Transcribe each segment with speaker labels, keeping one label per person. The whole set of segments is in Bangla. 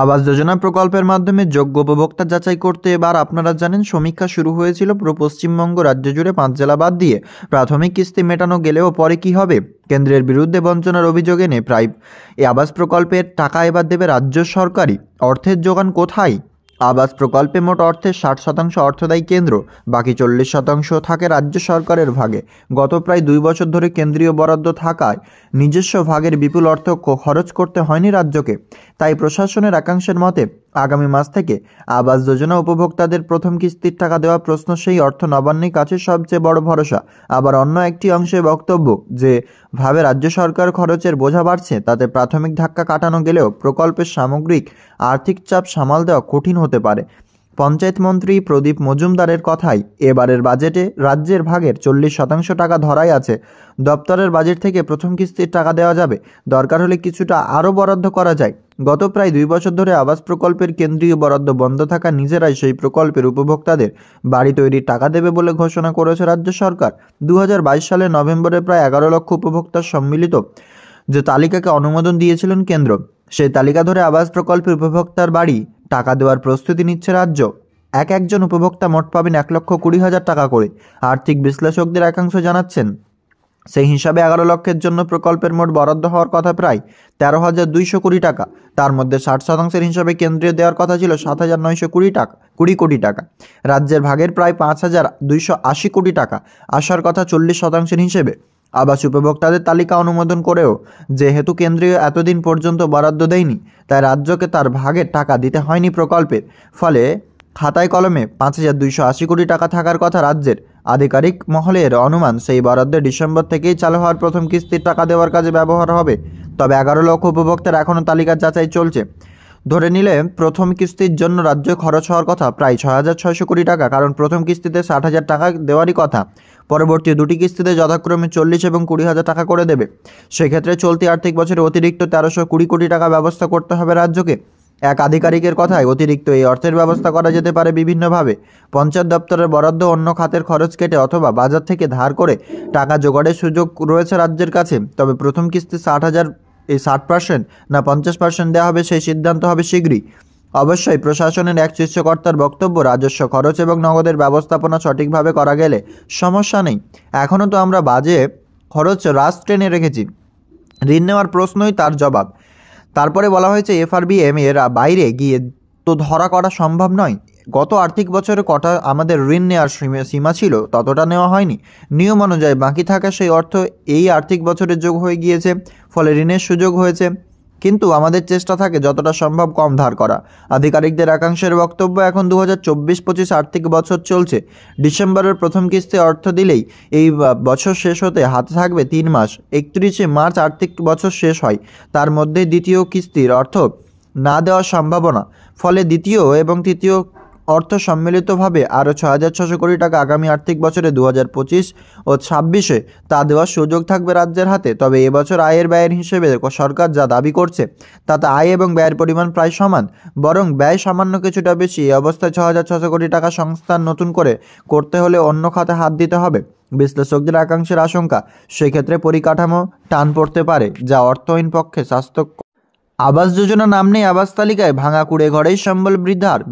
Speaker 1: আবাস যোজনা প্রকল্পের মাধ্যমে যোগ্য উপভোক্তা যাচাই করতে এবার আপনারা জানেন সমীক্ষা শুরু হয়েছিল পুরো পশ্চিমবঙ্গ রাজ্য জুড়ে 5 জেলা বাদ দিয়ে। প্রাথমিক কিস্তি মেটানো গেলেও পরে কি হবে? কেন্দ্রের বিরুদ্ধে বঞ্চনার অভিযোগ এনে প্রায় এই আবাস প্রকল্পের টাকা এবার দেবে রাজ্য সরকারই। অর্থের যোগান কোথায়? আবাস প্রকল্পে মোট অর্থের 60% অর্থ দেয় কেন্দ্র, বাকি 40% থাকে রাজ্য সরকারের ভাগে। গত প্রায় 2 বছর ধরে কেন্দ্রীয় বরাদ্দ থাকায় নিজস্ব ভাগের বিপুল অর্থ খরচ করতে হয়নি রাজ্যকে। তাই প্রশাসনের একাংশের মতে আগামী মাস থেকে আবাস যোজনা উপভোক্তাদের প্রথম কিস্তির টাকা দেওয়া প্রশ্ন, সেই অর্থ নবান্নের কাছে সবচেয়ে বড় ভরসা। আবার অন্য একটি অংশে বক্তব্য যে ভাবে রাজ্য সরকার খরচের বোঝা বাড়ছে, তাতে প্রাথমিক ধাক্কা কাটানো গেলেও প্রকল্পের সামগ্রিক আর্থিক চাপ সামাল দেওয়া কঠিন হতে পারে। পঞ্চায়েত মন্ত্রী প্রদীপ মজুমদারের কথায় এবারের বাজেটে রাজ্যের ভাগের 40% টাকা ধরাই আছে। দপ্তরের বাজেট থেকে প্রথম কিস্তির টাকা দেওয়া যাবে, দরকার হলে কিছুটা আরও বরাদ্দ করা যায়। গত প্রায় 2 বছর ধরে আবাস প্রকল্পের কেন্দ্রীয় বরাদ্দ বন্ধ থাকা নিজেরাই সেই প্রকল্পের উপভোক্তাদের বাড়ি তৈরির টাকা দেবে বলে ঘোষণা করেছে রাজ্য সরকার। 2022 সালের নভেম্বরে প্রায় 11 লক্ষ উপভোক্তার সম্মিলিত যে তালিকাকে অনুমোদন দিয়েছিলেন কেন্দ্র, সেই তালিকা ধরে আবাস প্রকল্পের উপভোক্তার বাড়ি টাকা দেওয়ার প্রস্তুতি নিচ্ছে রাজ্য। একজন উপভোক্তা মোট পাবেন 1,20,000 টাকা করে। আর্থিক বিশ্লেষকদের একাংশ জানাচ্ছেন সেই হিসাবে 11 লক্ষের জন্য প্রকল্পের মোট বরাদ্দ হওয়ার কথা প্রায় 13,200 কোটি টাকা। তার মধ্যে 60% হিসাবে কেন্দ্রীয় দেওয়ার কথা ছিল 7,920 টাকা, 20 কোটি টাকা। রাজ্যের ভাগের প্রায় 5,280 কোটি টাকা আসার কথা 40% হিসেবে। আবাস উপভোক্তাদের তালিকা অনুমোদন করেও যেহেতু কেন্দ্রীয় এতদিন পর্যন্ত বরাদ্দ দেয়নি, তাই রাজ্যকে তার ভাগের টাকা দিতে হয়নি প্রকল্পের। ফলে খাতায় কলমে 5,280 কোটি টাকা থাকার কথা রাজ্যের। আধিকারিক মহলের অনুমান সেই বরাদ্দে ডিসেম্বর থেকেই চালু হওয়ার প্রথম কিস্তির টাকা দেওয়ার কাজে ব্যবহার হবে। তবে 11 লক্ষ উপভোক্তার এখনও তালিকার যাচাই চলছে। ধরে নিলে প্রথম কিস্তির জন্য রাজ্য খরচ হওয়ার কথা প্রায় 6,600 কোটি টাকা, কারণ প্রথম কিস্তিতে 60,000 টাকা দেওয়ারই কথা। পরবর্তী দুটি কিস্তিতে যথাক্রমে 40 এবং 20,000 টাকা করে দেবে। সেক্ষেত্রে চলতি আর্থিক বছরে অতিরিক্ত 1,320 কোটি টাকা ব্যবস্থা করতে হবে রাজ্যকে। এক আধিকারিকের কথায় অতিরিক্ত এই অর্থের ব্যবস্থা করা যেতে পারে বিভিন্নভাবে। পঞ্চায়েত দপ্তরের বরাদ্দ, অন্য খাতের খরচ কেটে অথবা বাজার থেকে ধার করে টাকা জোগাড়ের সুযোগ রয়েছে রাজ্যের কাছে। তবে প্রথম কিস্তি 60% না 50% দেওয়া হবে, সেই সিদ্ধান্ত হবে শীঘ্রই। অবশ্যই প্রশাসনের এক শীর্ষকর্তার বক্তব্য, রাজস্ব খরচ এবং নগদের ব্যবস্থাপনা সঠিকভাবে করা গেলে সমস্যা নেই। এখনও তো আমরা বাজে খরচ রাশ টেনে রেখেছি। ঋণ নেওয়ার প্রশ্নই তার জবাব। তারপরে বলা হয়েছে এফআরবিএম এর বাইরে গিয়ে তো ধরা করা সম্ভব নয়। গত আর্থিক বছরে কটা আমাদের ঋণ নেওয়ার সীমা ছিল ততটা নেওয়া হয়নি। নিয়ম অনুযায়ী বাকি থাকা সেই অর্থ এই আর্থিক বছরে যোগ হয়ে গিয়েছে, ফলে ঋণের সুযোগ হয়েছে। কিন্তু আমাদের চেষ্টা থাকে যতটা সম্ভব কম ধার করা। আধিকারিকদের একাংশের বক্তব্য, এখন 2024-25 আর্থিক বছর চলছে। ডিসেম্বরের প্রথম কিস্তি অর্থ দিলেই এই বছর শেষ হতে হাতে থাকবে 3 মাস। 31শে মার্চ আর্থিক বছর শেষ হয়, তার মধ্যে দ্বিতীয় কিস্তির অর্থ না দেওয়ার সম্ভাবনা। ফলে দ্বিতীয় এবং তৃতীয় অর্থ সম্মিলিতভাবে আরও 6,600 কোটি টাকা আগামী আর্থিক বছরে 2025 ও 26-এ তা দেওয়ার সুযোগ থাকবে রাজ্যের হাতে। তবে এবছর আয়ের ব্যয়ের হিসেবে সরকার যা দাবি করছে তাতে আয় এবং ব্যয়ের পরিমাণ প্রায় সমান, বরং ব্যয় সামান্য কিছুটা বেশি। এই অবস্থায় 6,600 কোটি টাকা সংস্থান নতুন করে করতে হলে অন্য খাতে হাত দিতে হবে। বিশ্লেষকদের একাংশের আশঙ্কা, সেক্ষেত্রে পরিকাঠামো টান পড়তে পারে, যা অর্থহীন পক্ষে স্বাস্থ্য। আবাস যোজনা নাম নেই আবাস তালিকায়, ভাঙা কুড়ে ঘরেই সম্বল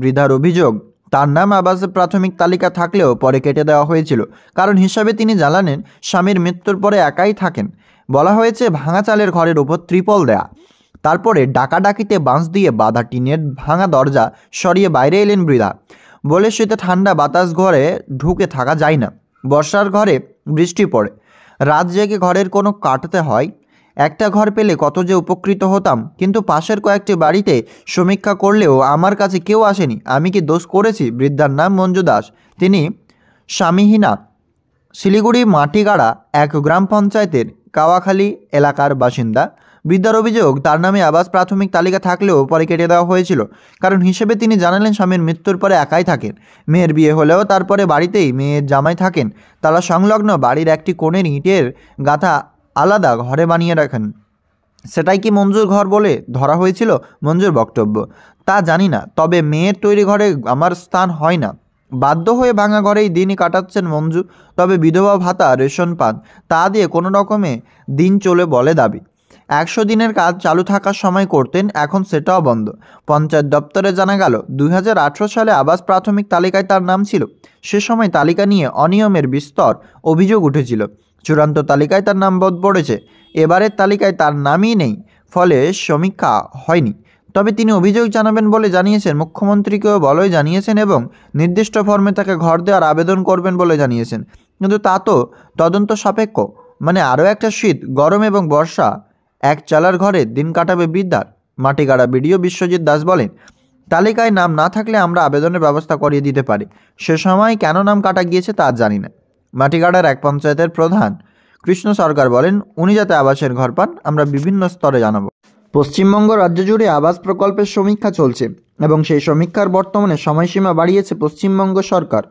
Speaker 1: বৃদ্ধার অভিযোগ। তার নাম আবাসের প্রাথমিক তালিকা থাকলেও পরে কেটে দেওয়া হয়েছিল, কারণ হিসাবে তিনি জানালেন স্বামীর মৃত্যুর পরে একাই থাকেন। বলা হয়েছে ভাঙা চালের ঘরের উপর ত্রিপল দেয়া, তারপরে ডাকাডাকিতে বাঁশ দিয়ে বাঁধা টিনের ভাঙা দরজা সরিয়ে বাইরে এলেন বৃদ্ধা। বলে শীতে ঠান্ডা বাতাস ঘরে ঢুকে থাকা যায় না, বর্ষার ঘরে বৃষ্টি পড়ে, রাত জেগে ঘরের কোনো কাটতে হয়। একটা ঘর পেলে কত যে উপকৃত হতাম, কিন্তু পাশের কয়েকটি বাড়িতে সমীক্ষা করলেও আমার কাছে কেউ আসেনি। আমি কি দোষ করেছি? বৃদ্ধার নাম মঞ্জু দাস, তিনি স্বামীহীনা, শিলিগুড়ি মাটিগাড়া এক গ্রাম পঞ্চায়েতের কাওয়াখালী এলাকার বাসিন্দা। বৃদ্ধার অভিযোগ, তার নামে আবাস প্রাথমিক তালিকা থাকলেও পরে কেটে দেওয়া হয়েছিল, কারণ হিসেবে তিনি জানালেন স্বামীর মৃত্যুর পরে একাই থাকেন। মেয়ের বিয়ে হলেও তারপরে বাড়িতেই মেয়ের জামাই থাকেন। তারা সংলগ্ন বাড়ির একটি কোণের ইটের গাঁথা আলাদা ঘরে বানিয়ে রাখেন। সেটাই কি মঞ্জুর ঘর বলে ধরা হয়েছিল? মঞ্জুর বক্তব্য, তা জানি না, তবে মেয়ের তৈরি ঘরে আমার স্থান হয় না। বাধ্য হয়ে ভাঙা ঘরেই দিনই কাটাচ্ছেন মঞ্জু। তবে বিধবা ভাতা, রেশন পান, তা দিয়ে কোনো রকমে দিন চলে বলে দাবি। 100 দিনের কাজ চালু থাকার সময় করতেন, এখন সেটাও বন্ধ। পঞ্চায়েত দপ্তরে জানা গেল 2018 সালে আবাস প্রাথমিক তালিকায় তার নাম ছিল। সে সময় তালিকা নিয়ে অনিয়মের বিস্তর অভিযোগ উঠেছিল। চূড়ান্ত তালিকায় তার নাম বাদ পড়েছে, এবারের তালিকায় তার নামই নেই, ফলে সমীক্ষা হয়নি। তবে তিনি অভিযোগ জানাবেন বলে জানিয়েছেন, মুখ্যমন্ত্রীকেও বলেই জানিয়েছেন এবং নির্দিষ্ট ফর্মে তাকে ঘর দেওয়ার আবেদন করবেন বলে জানিয়েছেন। কিন্তু তা তো তদন্ত সাপেক্ষ। মানে আরও একটা শীত, গরম এবং বর্ষা এক চালার ঘরে দিন কাটাবে বৃদ্ধার। মাটিগাড়া বিডিও বিশ্বজিৎ দাস বলেন, তালিকায় নাম না থাকলে আমরা আবেদনের ব্যবস্থা করিয়ে দিতে পারি। সে সময় কেন নাম কাটা গিয়েছে তা জানি না। মাটিগাড়ার এক পঞ্চায়েতের প্রধান কৃষ্ণ সরকার বলেন, উনি যাতে আবাসের ঘর পান আমরা বিভিন্ন স্তরে জানাবো। পশ্চিমবঙ্গ রাজ্য জুড়ে আবাস প্রকল্পের সমীক্ষা চলছে এবং সেই সমীক্ষার বর্তমানে সময়সীমা বাড়িয়েছে পশ্চিমবঙ্গ সরকার।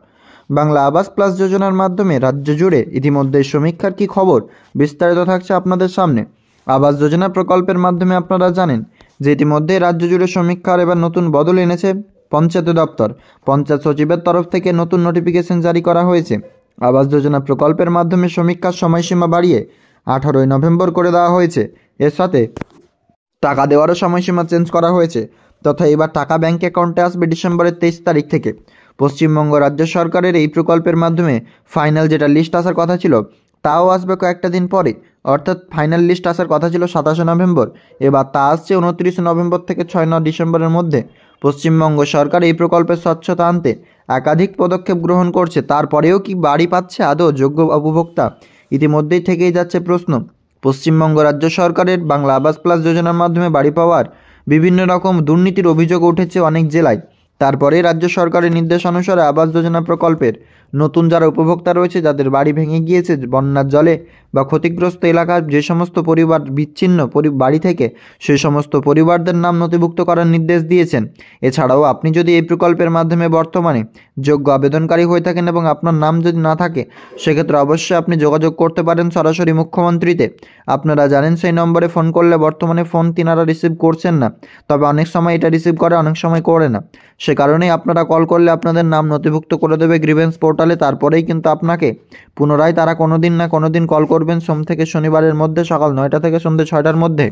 Speaker 1: বাংলা আবাস প্লাস যোজনার মাধ্যমে রাজ্য জুড়ে ইতিমধ্যে সমীক্ষার কী খবর বিস্তারিত থাকছে আপনাদের সামনে। আবাস যোজনা প্রকল্পের মাধ্যমে আপনারা জানেন যে ইতিমধ্যে রাজ্য জুড়ে সমীক্ষার এবার নতুন বদল এনেছে পঞ্চায়েত দপ্তর। পঞ্চায়েত সচিবের তরফ থেকে নতুন নোটিফিকেশন জারি করা হয়েছে। আবাস যোজনা প্রকল্পের মাধ্যমে সমীক্ষার সময়সীমা বাড়িয়ে 18ই নভেম্বর করে দেওয়া হয়েছে। এর সাথে টাকা দেওয়ারও সময়সীমা চেঞ্জ করা হয়েছে, তথা এবার টাকা ব্যাঙ্ক অ্যাকাউন্টে আসবে ডিসেম্বরের 23 তারিখ থেকে। পশ্চিমবঙ্গ রাজ্য সরকারের এই প্রকল্পের মাধ্যমে ফাইনাল যেটা লিস্ট আসার কথা ছিল তাও আসবে কয়েকটা দিন পরে, অর্থাৎ ফাইনাল লিস্ট আসার কথা ছিল 27 নভেম্বর, এবার তা আসছে 29 নভেম্বর থেকে 6 ডিসেম্বরের মধ্যে। পশ্চিমবঙ্গ সরকার এই প্রকল্পের স্বচ্ছতা আনতে একাধিক পদক্ষেপ গ্রহণ করছে, তারপরেও কি বাড়ি পাচ্ছে আদৌ যোগ্য উপভোক্তা? ইতিমধ্যেই থেকেই যাচ্ছে প্রশ্ন। পশ্চিমবঙ্গ রাজ্য সরকারের বাংলা আবাস প্লাস যোজনার মাধ্যমে বাড়ি পাওয়ার বিভিন্ন রকম দুর্নীতির অভিযোগ উঠেছে অনেক জেলায়। তারপরে রাজ্য সরকারের নির্দেশ অনুসারে আবাস যোজনা প্রকল্পের নতুন যারা উপভোক্তা রয়েছে, যাদের বাড়ি ভেঙে গিয়েছে বন্যার জলে বা ক্ষতিগ্রস্ত এলাকার যে সমস্ত পরিবার বিচ্ছিন্ন বাড়ি থেকে, সেই সমস্ত পরিবারদের নাম নথিভুক্ত করার নির্দেশ দিয়েছেন। এছাড়াও আপনি যদি এই প্রকল্পের মাধ্যমে বর্তমানে যোগ্য আবেদনকারী হয়ে থাকেন এবং আপনার নাম যদি না থাকে, সেক্ষেত্রে অবশ্যই আপনি যোগাযোগ করতে পারেন সরাসরি মুখ্যমন্ত্রীতে। আপনারা জানেন সেই নম্বরে ফোন করলে বর্তমানে ফোন তিনারা রিসিভ করছেন না, তবে অনেক সময় এটা রিসিভ করে, অনেক সময় করে না। সে কারণেই আপনারা কল করলে আপনাদের নাম নথিভুক্ত করে দেবে গ্রিভেন্স পোর্টালে, তারপরেই কিন্তু আপনাকে পুনরায় তারা কোনো দিন না কোনো দিন কল করবেন সোম থেকে শনিবারের মধ্যে সকাল 9টা থেকে সন্ধ্যে 6টার মধ্যে।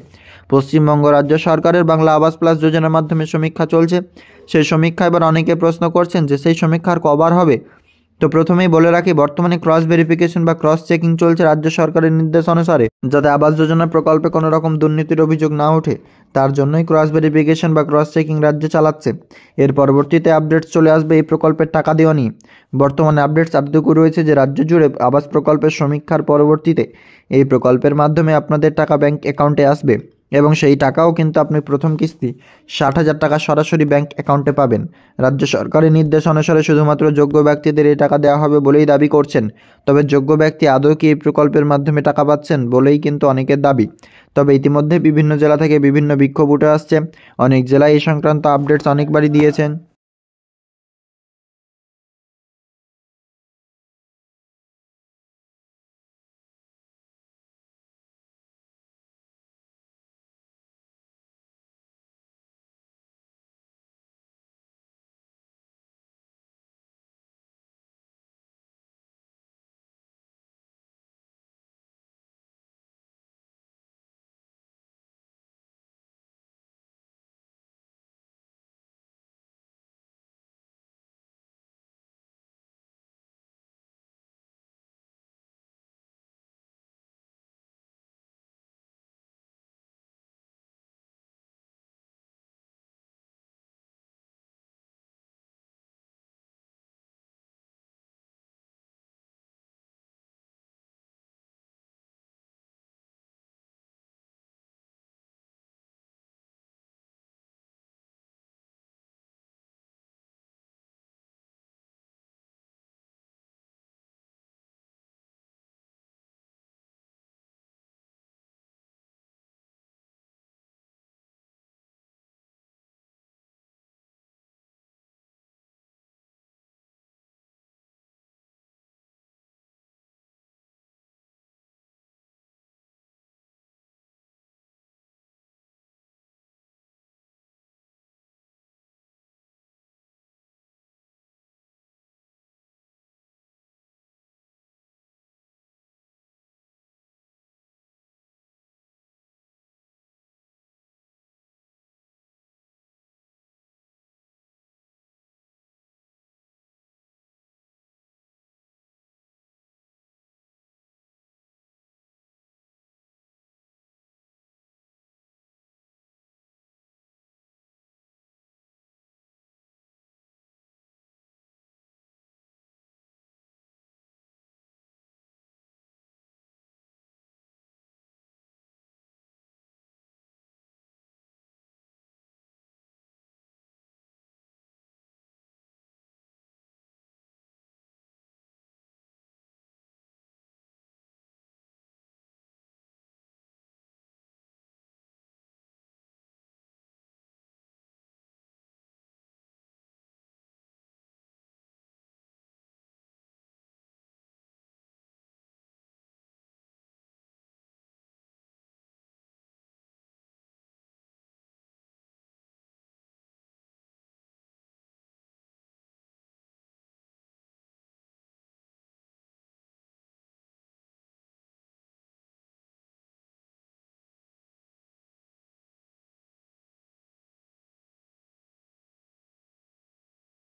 Speaker 1: পশ্চিমবঙ্গ রাজ্য সরকারের বাংলা আবাস প্লাস যোজনার মাধ্যমে সমীক্ষা চলছে। সেই সমীক্ষা এবার অনেকে প্রশ্ন করছেন যে সেই সমীক্ষার কবার হবে। তো প্রথমেই বলে রাখি, বর্তমানে ক্রস ভেরিফিকেশন বা ক্রস চেকিং চলছে রাজ্য সরকারের নির্দেশ অনুসারে, যাতে আবাস যোজনা প্রকল্পে কোনো রকম দুর্নীতির অভিযোগ না ওঠে, তার জন্যই ক্রস ভেরিফিকেশন বা ক্রস চেকিং রাজ্য চালাচ্ছে। এর পরবর্তীতে আপডেটস চলে আসবে এই প্রকল্পের টাকা দেওয়া নিয়ে। বর্তমানে আপডেটস এতটুকু রয়েছে যে রাজ্য জুড়ে আবাস প্রকল্পের সমীক্ষার পরবর্তীতে এই প্রকল্পের মাধ্যমে আপনাদের টাকা ব্যাংক অ্যাকাউন্টে আসবে এবং সেই টাকাও কিন্তু আপনি প্রথম কিস্তি 60,000 টাকা সরাসরি ব্যাংক অ্যাকাউন্টে পাবেন। রাজ্য সরকারের নির্দেশ অনুসারে শুধুমাত্র যোগ্য ব্যক্তিদের এই টাকা দেওয়া হবে বলেই দাবি করছেন। তবে যোগ্য ব্যক্তি আদৌ কি এই প্রকল্পের মাধ্যমে টাকা পাচ্ছেন বলেই কিন্তু অনেকের দাবি। তবে ইতিমধ্যে বিভিন্ন জেলা থেকে বিভিন্ন বিক্ষোভ উঠে আসছে, অনেক জেলায় এই সংক্রান্ত আপডেটস অনেকবারই দিয়েছেন।